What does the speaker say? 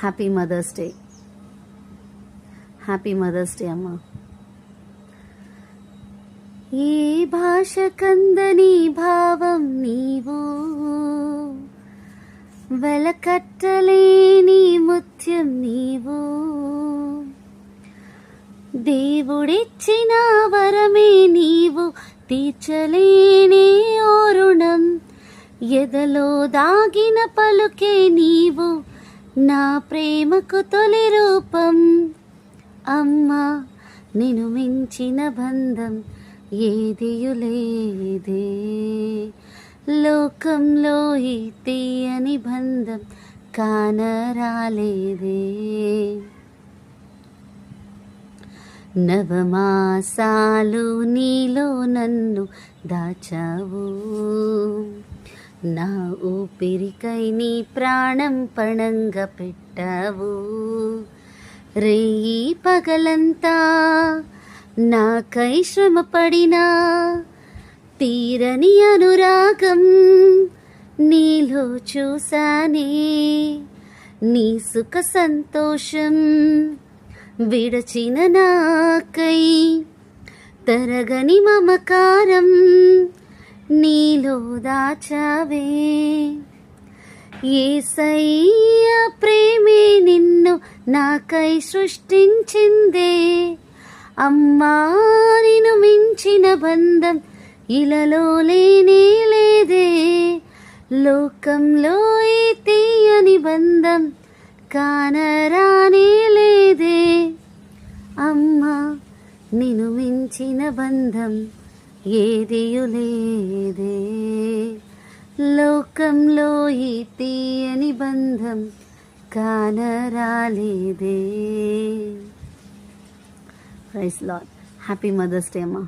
Happy mother's day. Happy mother's day అమ్మా. ఏ భాష కందని భావం నీవు, వెలకట్టలేని ముత్యం నీవు, దేవుడిచ్చిన వరమే నీవు, తీర్చలేని ఓ రుణం, ఎదలో దాగిన పలుకే నీవు, నా ప్రేమకు తొలి రూపం. అమ్మా నిన్ను మించిన బంధం ఏదియులేదే, లోకంలో ఈ తీయని బంధం కానరాలేదే. నవమాసాలు నీలో నన్ను దాచావు, నా ఊపిరికై నీ ప్రాణం పణంగా పెట్టావు. రేయి పగలంతా నాకై శ్రమ పడినా, తీరని అనురాగం నీలో చూసానే. నీ సుఖ సంతోషం విడచిన నాకై, తరగని మమకారం నీలో దాచావే. యేసయ్య ప్రేమే నిన్ను నాకై సృష్టించిందే, అమ్మా నిన్ను మించిన బంధం ఇలలో లేనే లేదే, లోకంలో ఈ తీయని బంధం కానరానే లేదే. అమ్మా నిన్ను మించిన బంధం ఏదియులేదే, లోకంలో ఈ తీయని బంధం కానరాలేదే. Praise lord. Happy mother's day అమ్మా.